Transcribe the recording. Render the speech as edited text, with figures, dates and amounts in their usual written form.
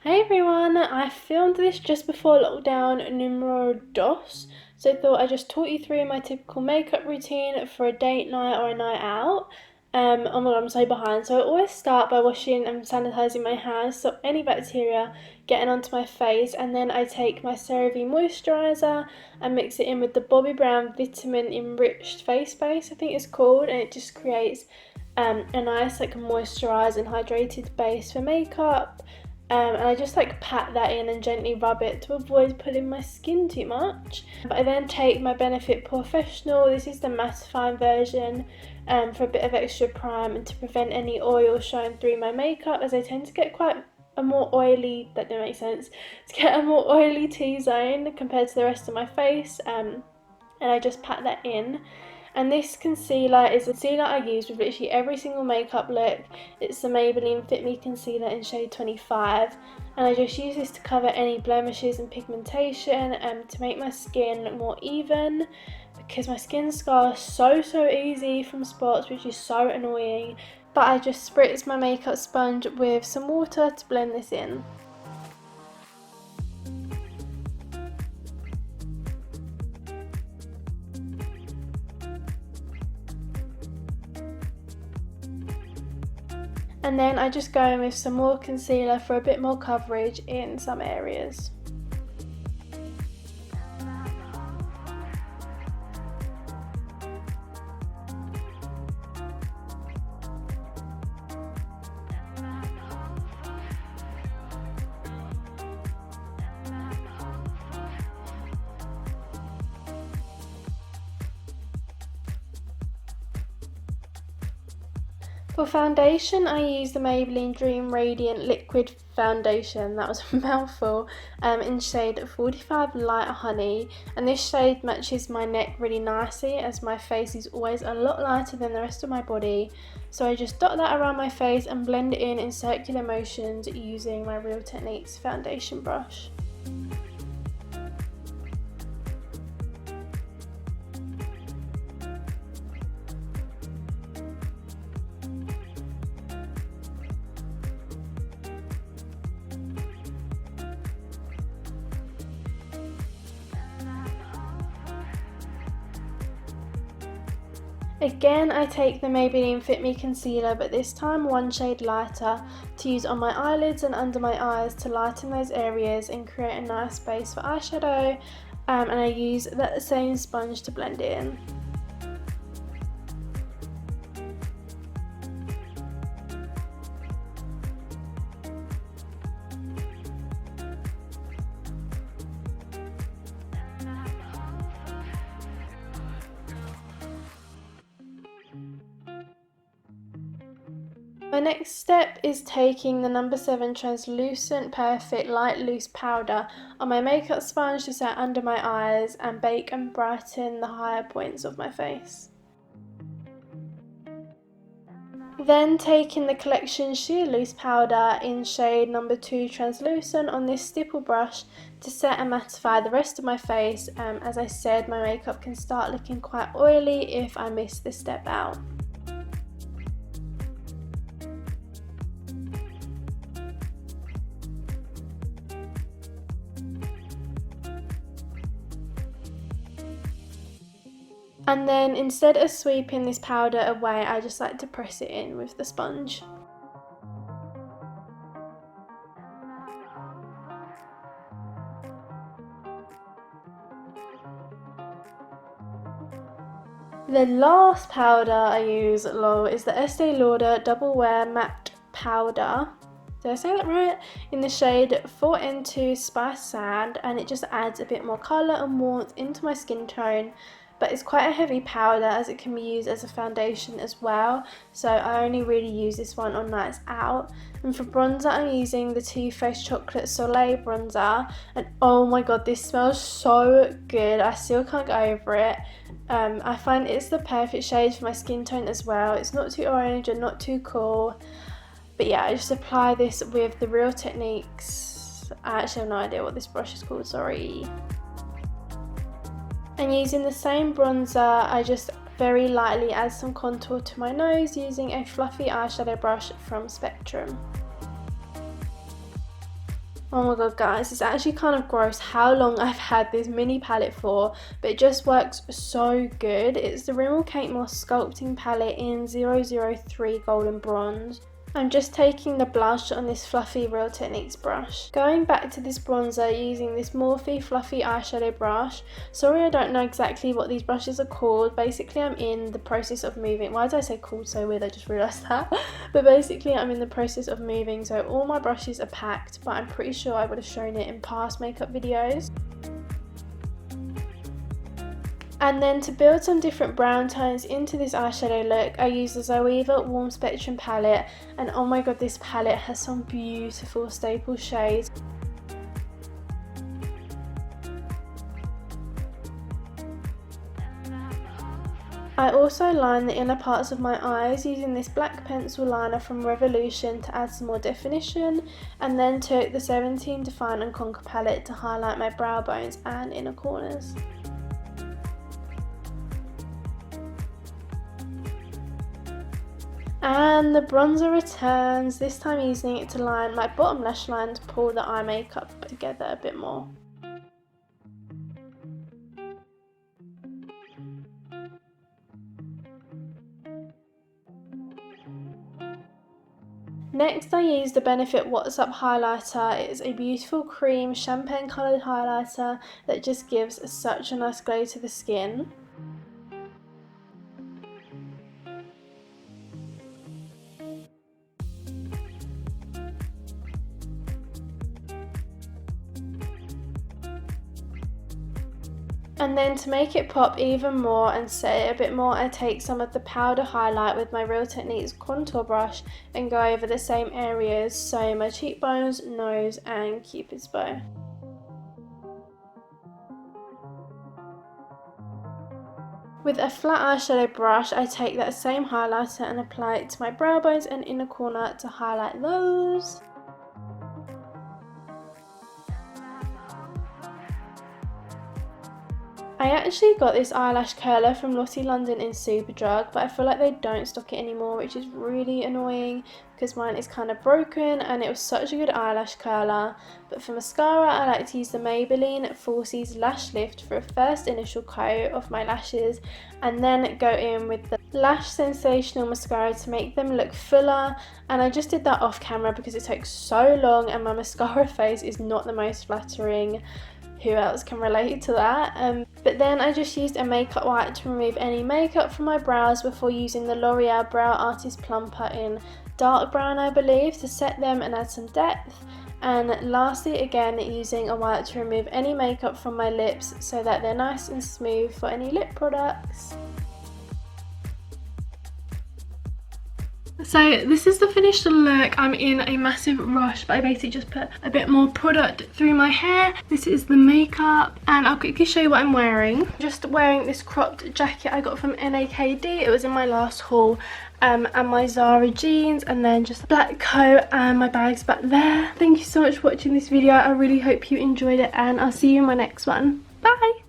Hey everyone, I filmed this just before lockdown numero dos, so I thought I'd just talk you through my typical makeup routine for a date night or a night out. Oh my god, I'm so behind. So I always start by washing and sanitizing my hands, stop any bacteria getting onto my face, and then I take my Cerave moisturiser and mix it in with the Bobbi Brown Vitamin Enriched Face Base, I think it's called, and it just creates a nice moisturised and hydrated base for makeup. And I just pat that in and gently rub it to avoid pulling my skin too much. But I then take my Benefit Porefessional, this is the mattifying version, for a bit of extra prime and to prevent any oil showing through my makeup, as I tend to get quite a more oily, that didn't make sense, to get a more oily T-zone compared to the rest of my face, and I just pat that in. And this concealer is a concealer I use with literally every single makeup look. It's the Maybelline Fit Me Concealer in shade 25, and I just use this to cover any blemishes and pigmentation and to make my skin look more even, because my skin scars so easy from spots, which is so annoying. But I just spritz my makeup sponge with some water to blend this in. And then I just go in with some more concealer for a bit more coverage in some areas. For foundation, I use the Maybelline Dream Radiant Liquid Foundation, that was a mouthful, in shade 45 Light Honey, and this shade matches my neck really nicely as my face is always a lot lighter than the rest of my body. So I just dot that around my face and blend it in circular motions using my Real Techniques foundation brush. Again, I take the Maybelline Fit Me Concealer, but this time one shade lighter, to use on my eyelids and under my eyes to lighten those areas and create a nice base for eyeshadow, and I use that same sponge to blend it in. My next step is taking the No. 7 Translucent Perfect Light Loose Powder on my makeup sponge to set under my eyes and bake and brighten the higher points of my face. Then taking the Collection Sheer Loose Powder in shade No. 2 Translucent on this stipple brush to set and mattify the rest of my face. As I said, my makeup can start looking quite oily if I miss this step out. And then instead of sweeping this powder away, I just like to press it in with the sponge. The last powder I use, is the Estee Lauder Double Wear Matte Powder. Did I say that right? In the shade 4N2 Spice Sand, and it just adds a bit more colour and warmth into my skin tone. But it's quite a heavy powder as it can be used as a foundation as well, so I only really use this one on nights out. And for bronzer, I'm using the Too Faced Chocolate Soleil bronzer, and oh my god, this smells so good. I still can't get over it. I find it's the perfect shade for my skin tone as well. It's not too orange and not too cool. But yeah, I just apply this with the Real Techniques. I actually have no idea what this brush is called, sorry. And using the same bronzer, I just very lightly add some contour to my nose using a fluffy eyeshadow brush from Spectrum. Oh my god guys, it's actually kind of gross how long I've had this mini palette for, but it just works so good. It's the Rimmel Kate Moss Sculpting palette in 003 Golden Bronze. I'm just taking the blush on this fluffy Real Techniques brush. Going back to this bronzer using this Morphe fluffy eyeshadow brush. Sorry I don't know exactly what these brushes are called. Basically I'm in the process of moving. Why did I say called so weird? I just realised that. But basically I'm in the process of moving, so all my brushes are packed, but I'm pretty sure I would have shown it in past makeup videos. And then to build some different brown tones into this eyeshadow look, I use the Zoeva Warm Spectrum palette, and oh my god, this palette has some beautiful staple shades. I also line the inner parts of my eyes using this black pencil liner from Revolution to add some more definition, and then took the 17 Define and Conquer palette to highlight my brow bones and inner corners. And the bronzer returns, this time using it to line my bottom lash line to pull the eye makeup together a bit more. Next I used the Benefit What's Up highlighter. It's a beautiful cream champagne coloured highlighter that just gives such a nice glow to the skin. And then to make it pop even more and set it a bit more, I take some of the powder highlight with my Real Techniques contour brush and go over the same areas, so my cheekbones, nose and cupid's bow. With a flat eyeshadow brush, I take that same highlighter and apply it to my brow bones and inner corner to highlight those. I actually got this eyelash curler from Lottie London in Superdrug, but I feel like they don't stock it anymore, which is really annoying because mine is kind of broken and it was such a good eyelash curler. But for mascara, I like to use the Maybelline Falsies Lash Lift for a first initial coat of my lashes, and then go in with the Lash Sensational mascara to make them look fuller. And I just did that off camera because it takes so long and my mascara face is not the most flattering. Who else can relate to that? But then I just used a makeup wipe to remove any makeup from my brows before using the L'Oreal Brow Artist Plumper in dark brown, I believe, to set them and add some depth. And lastly, again, using a wipe to remove any makeup from my lips so that they're nice and smooth for any lip products. So this is the finished look. I'm in a massive rush, but I basically just put a bit more product through my hair. This is the makeup, and I'll quickly show you what I'm wearing. Just wearing this cropped jacket I got from NAKD. It was in my last haul. And my Zara jeans, and then just a black coat, and my bag's back there. Thank you so much for watching this video. I really hope you enjoyed it, and I'll see you in my next one. Bye!